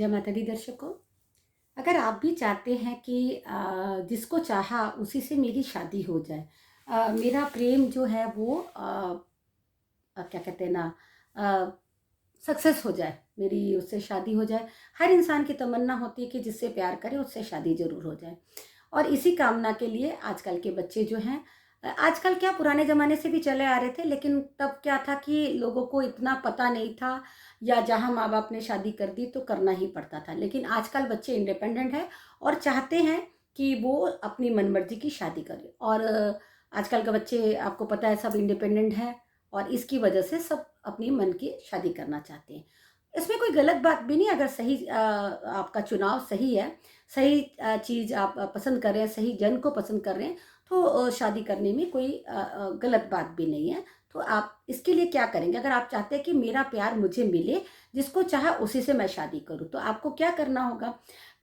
जय माता दी दर्शकों। अगर आप भी चाहते हैं कि जिसको चाहा उसी से मेरी शादी हो जाए, मेरा प्रेम जो है वो क्या कहते हैं ना, सक्सेस हो जाए, मेरी उससे शादी हो जाए। हर इंसान की तमन्ना होती है कि जिससे प्यार करे उससे शादी ज़रूर हो जाए। और इसी कामना के लिए आजकल के बच्चे जो हैं, आजकल क्या पुराने ज़माने से भी चले आ रहे थे, लेकिन तब क्या था कि लोगों को इतना पता नहीं था, या जहाँ माँ बाप ने शादी कर दी तो करना ही पड़ता था। लेकिन आजकल बच्चे इंडिपेंडेंट हैं और चाहते हैं कि वो अपनी मनमर्जी की शादी करें। और आजकल के बच्चे, आपको पता है, सब इंडिपेंडेंट हैं और इसकी वजह से सब अपनी मन की शादी करना चाहते हैं। इसमें कोई गलत बात भी नहीं, अगर सही आपका चुनाव सही है, सही चीज़ आप पसंद कर रहे हैं, सही जन को पसंद कर रहे हैं, तो शादी करने में कोई गलत बात भी नहीं है। तो आप इसके लिए क्या करेंगे? अगर आप चाहते हैं कि मेरा प्यार मुझे मिले, जिसको चाहा उसी से मैं शादी करूँ, तो आपको क्या करना होगा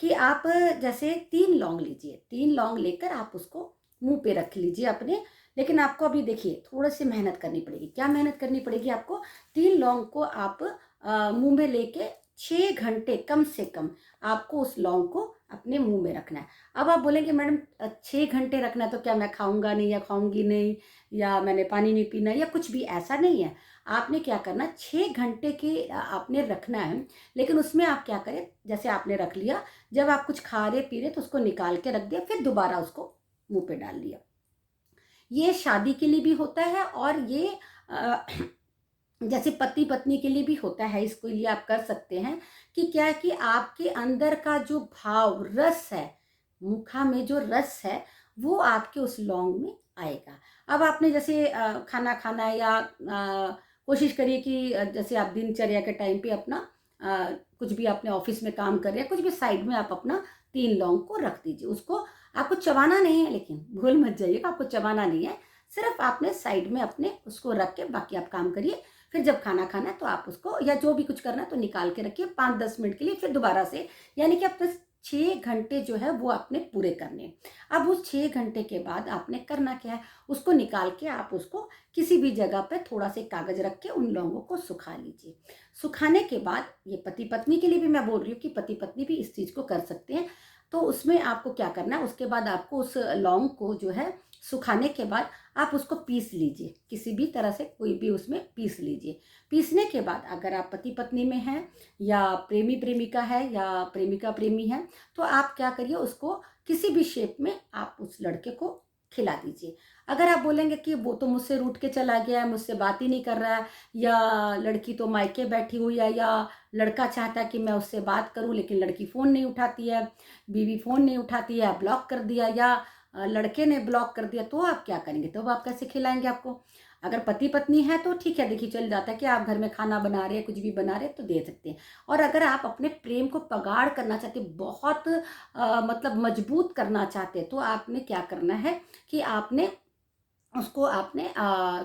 कि आप जैसे 3 लौंग लीजिए, 3 लौंग लेकर आप उसको मुँह पे रख लीजिए अपने। लेकिन आपको अभी देखिए थोड़ी-सी मेहनत करनी पड़ेगी। क्या मेहनत करनी पड़ेगी आपको? 3 लौंग को आप मुँह में लेके 6 घंटे कम से कम आपको उस लौंग को अपने मुँह में रखना है। अब आप बोलेंगे मैडम 6 घंटे रखना है तो क्या मैं खाऊँगा नहीं या खाऊँगी नहीं, या मैंने पानी नहीं पीना या कुछ भी, ऐसा नहीं है। आपने क्या करना है, 6 घंटे के आपने रखना है। लेकिन उसमें आप क्या करें, जैसे आपने रख लिया, जब आप कुछ खा रहे पी रहे तो उसको निकाल के रख दिया, फिर दोबारा उसको मुँह पे डाल लिया। ये शादी के लिए भी होता है और ये अ, जैसे पति पत्नी के लिए भी होता है। इसके लिए आप कर सकते हैं कि क्या है कि आपके अंदर का जो भाव रस है, मुखा में जो रस है, वो आपके उस लौंग में आएगा। अब आपने जैसे खाना खाना है, या कोशिश करिए कि जैसे आप दिनचर्या के टाइम पे अपना कुछ भी अपने ऑफिस में काम कर रहे हैं, कुछ भी साइड में आप अपना 3 लौंग को रख दीजिए। उसको आपको चबाना नहीं है, लेकिन भूल मत जाइएगा, आपको चबाना नहीं है। सिर्फ आपने साइड में अपने उसको रख के बाकी आप काम करिए। फिर जब खाना खाना है तो आप उसको, या जो भी कुछ करना है तो निकाल के रखिए 5-10 मिनट के लिए, फिर दोबारा से, यानी कि आपने 6 घंटे जो है वो आपने पूरे करने हैं। अब उस 6 घंटे के बाद आपने करना क्या है, उसको निकाल के आप उसको किसी भी जगह पे थोड़ा से कागज रख के उन लौंगों को सुखा लीजिए। सुखाने के बाद, ये पति पत्नी के लिए भी मैं बोल रही हूँ कि पति पत्नी भी इस चीज़ को कर सकते हैं। तो उसमें आपको क्या करना है, उसके बाद आपको उस लौंग को जो है सुखाने के बाद आप उसको पीस लीजिए, किसी भी तरह से कोई भी उसमें पीस लीजिए। पीसने के बाद अगर आप पति पत्नी में हैं, या प्रेमी प्रेमिका है, या प्रेमिका प्रेमी है, तो आप क्या करिए, उसको किसी भी शेप में आप उस लड़के को खिला दीजिए। अगर आप बोलेंगे कि वो तो मुझसे रूठ के चला गया है, मुझसे बात ही नहीं कर रहा है, या लड़की तो मायके बैठी हुई है, या लड़का चाहता है कि मैं उससे बात करूं लेकिन लड़की फ़ोन नहीं उठाती है, बीवी फ़ोन नहीं उठाती है, ब्लॉक कर दिया, या लड़के ने ब्लॉक कर दिया, तो आप क्या करेंगे? तो अब आप कैसे खिलाएंगे आपको? अगर पति पत्नी है तो ठीक है, देखिए चल जाता है कि आप घर में खाना बना रहे हैं, कुछ भी बना रहे हैं तो दे सकते हैं। और अगर आप अपने प्रेम को प्रगाढ़ करना चाहते हैं, बहुत मतलब मजबूत करना चाहते हैं, तो आपने क्या करना है कि आपने उसको आपने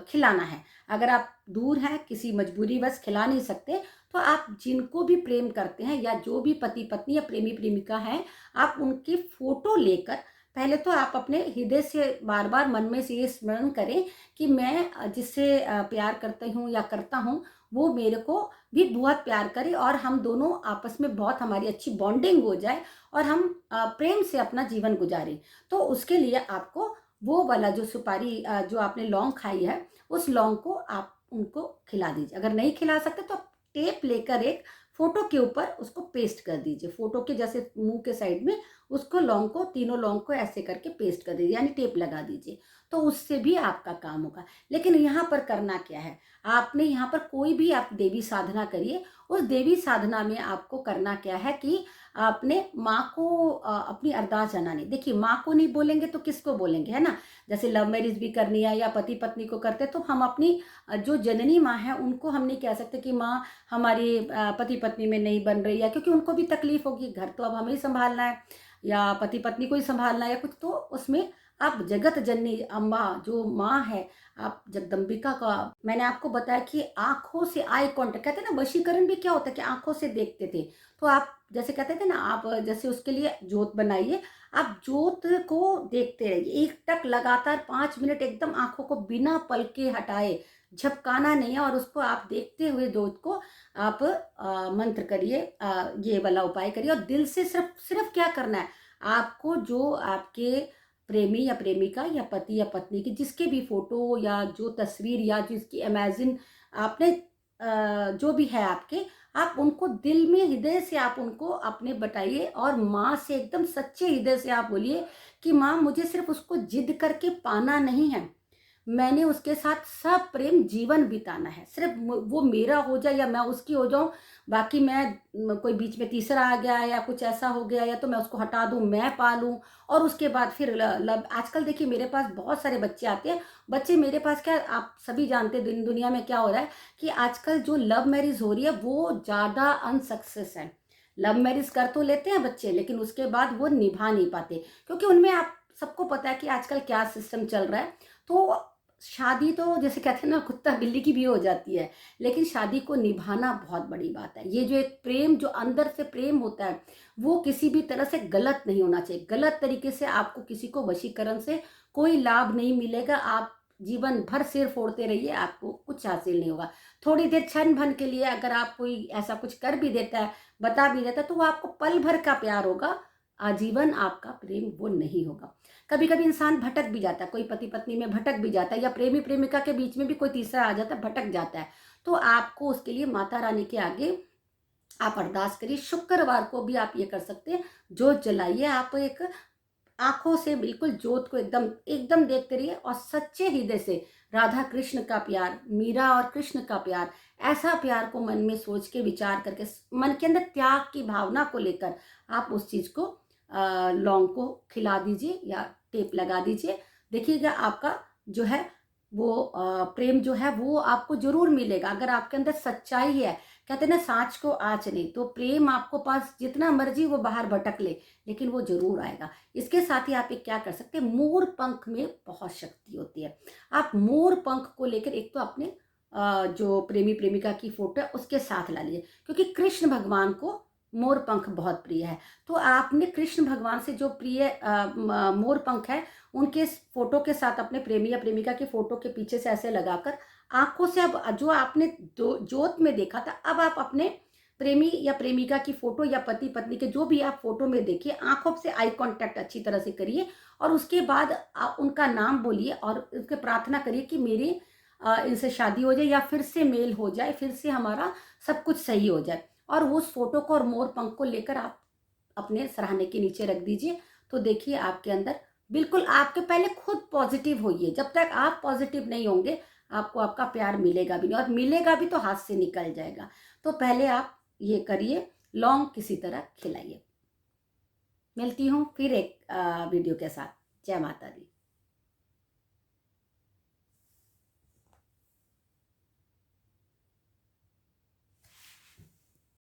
खिलाना है। अगर आप दूर हैं, किसी मजबूरीवश खिला नहीं सकते, तो आप जिनको भी प्रेम करते हैं, या जो भी पति पत्नी या प्रेमी प्रेमिका हैं, आप उनकी फ़ोटो लेकर, पहले तो आप अपने हृदय से बार बार मन में से ये स्मरण करें कि मैं जिससे प्यार करती हूँ या करता हूँ, वो मेरे को भी बहुत प्यार करे, और हम दोनों आपस में बहुत हमारी अच्छी बॉन्डिंग हो जाए, और हम प्रेम से अपना जीवन गुजारें। तो उसके लिए आपको वो वाला जो सुपारी, जो आपने लौंग खाई है, उस लौंग को आप उनको खिला दीजिए। अगर नहीं खिला सकते तो आप टेप लेकर एक फ़ोटो के ऊपर उसको पेस्ट कर दीजिए। फ़ोटो के जैसे मुँह के साइड में उसको, लौंग को, तीनों लौंग को ऐसे करके पेस्ट कर दीजिए, यानी टेप लगा दीजिए। तो उससे भी आपका काम होगा। लेकिन यहाँ पर करना क्या है, आपने यहाँ पर कोई भी आप देवी साधना करिए। उस देवी साधना में आपको करना क्या है कि आपने माँ को अपनी अरदास जनानी, देखिए माँ को नहीं बोलेंगे तो किसको बोलेंगे, है ना? जैसे लव मैरिज भी करनी है या पति पत्नी को करते हैं, तो हम अपनी जो जननी माँ है उनको हम नहीं कह सकते कि माँ हमारी पति पत्नी में नहीं बन रही है, क्योंकि उनको भी तकलीफ होगी, घर तो अब हमें ही संभालना है, या पति पत्नी को ही संभालना है, या कुछ। तो उसमें आप जगत जननी अम्बा जो माँ है, आप जगदम्बिका का, मैंने आपको बताया कि आंखों से आई कांटेक्ट, कहते हैं ना, वशीकरण भी क्या होता है कि आंखों से देखते थे। तो आप जैसे कहते थे ना, आप जैसे उसके लिए जोत बनाइए, आप जोत को देखते रहिए, एक टक लगातार 5 मिनट एकदम आंखों को बिना पलके हटाए झपकाना नहीं है, और उसको आप देखते हुए दूध को आप मंत्र करिए, ये वाला उपाय करिए, और दिल से सिर्फ सिर्फ क्या करना है आपको, जो आपके प्रेमी या प्रेमिका या पति या पत्नी की जिसके भी फोटो या जो तस्वीर या जिसकी इमेजिन आपने जो भी है आपके, आप उनको दिल में हृदय से आप उनको अपने बताइए, और माँ से एकदम सच्चे हृदय से आप बोलिए कि माँ मुझे सिर्फ उसको जिद करके पाना नहीं है, मैंने उसके साथ सब प्रेम जीवन बिताना है, सिर्फ वो मेरा हो जाए या मैं उसकी हो जाऊं, बाकी मैं कोई बीच में तीसरा आ गया या कुछ ऐसा हो गया या तो मैं उसको हटा दूं, मैं पालूं, और उसके बाद फिर आजकल देखिए मेरे पास बहुत सारे बच्चे आते हैं, बच्चे मेरे पास क्या, आप सभी जानते हैं दुनिया में क्या हो रहा है कि आजकल जो लव मैरिज हो रही है वो ज़्यादा अनसक्सेस है। लव मैरिज कर तो लेते हैं बच्चे, लेकिन उसके बाद वो निभा नहीं पाते, क्योंकि उनमें आप सबको पता है कि आजकल क्या सिस्टम चल रहा है। तो शादी तो जैसे कहते हैं ना, कुत्ता बिल्ली की भी हो जाती है, लेकिन शादी को निभाना बहुत बड़ी बात है। ये जो एक प्रेम, जो अंदर से प्रेम होता है, वो किसी भी तरह से गलत नहीं होना चाहिए। गलत तरीके से आपको किसी को वशीकरण से कोई लाभ नहीं मिलेगा। आप जीवन भर सिर फोड़ते रहिए, आपको कुछ हासिल नहीं होगा। थोड़ी देर क्षण भर के लिए अगर आप कोई ऐसा कुछ कर भी देता है, बता भी देता है, तो वो आपको पल भर का प्यार होगा, आजीवन आपका प्रेम वो नहीं होगा। कभी कभी इंसान भटक भी जाता है, कोई पति पत्नी में भटक भी जाता है, या प्रेमी प्रेमिका के बीच में भी कोई तीसरा आ जाता है, भटक जाता है। तो आपको उसके लिए माता रानी के आगे आप अरदास करिए। शुक्रवार को भी आप ये कर सकते हैं, जोत जलाइए, आप एक आंखों से बिल्कुल जोत को एकदम एकदम देखते रहिए, और सच्चे हृदय से राधा कृष्ण का प्यार, मीरा और कृष्ण का प्यार, ऐसा प्यार को मन में सोच के विचार करके, मन के अंदर त्याग की भावना को लेकर आप उस चीज को लौंग को खिला दीजिए या टेप लगा दीजिए। देखिएगा आपका जो है वो प्रेम जो है वो आपको जरूर मिलेगा, अगर आपके अंदर सच्चाई है। कहते हैं ना, सांच को आँच नहीं, तो प्रेम आपको पास जितना मर्जी वो बाहर भटक ले, लेकिन वो जरूर आएगा। इसके साथ ही आप एक क्या कर सकते हैं, मोर पंख में बहुत शक्ति होती है। आप मोर पंख को लेकर एक तो अपने जो प्रेमी प्रेमिका की फोटो है उसके साथ ला लीजिए, क्योंकि कृष्ण भगवान को मोर पंख बहुत प्रिय है। तो आपने कृष्ण भगवान से जो प्रिय मोर पंख है, उनके फोटो के साथ अपने प्रेमी या प्रेमिका की फोटो के पीछे से ऐसे लगाकर आंखों से, अब जो आपने जोत में देखा था, अब आप अपने प्रेमी या प्रेमिका की फोटो या पति पत्नी के जो भी आप फोटो में देखिए, आंखों से आई कांटेक्ट अच्छी तरह से करिए, और उसके बाद आप उनका नाम बोलिए और उसके प्रार्थना करिए कि मेरी इनसे शादी हो जाए, या फिर से मेल हो जाए, फिर से हमारा सब कुछ सही हो जाए। और उस फोटो को और मोर पंख को लेकर आप अपने सराहने के नीचे रख दीजिए। तो देखिए आपके अंदर बिल्कुल, आपके पहले खुद पॉजिटिव होइए। जब तक आप पॉजिटिव नहीं होंगे, आपको आपका प्यार मिलेगा भी नहीं, और मिलेगा भी तो हाथ से निकल जाएगा। तो पहले आप ये करिए, लौंग किसी तरह खिलाइए। मिलती हूँ फिर एक वीडियो के साथ। जय माता दी।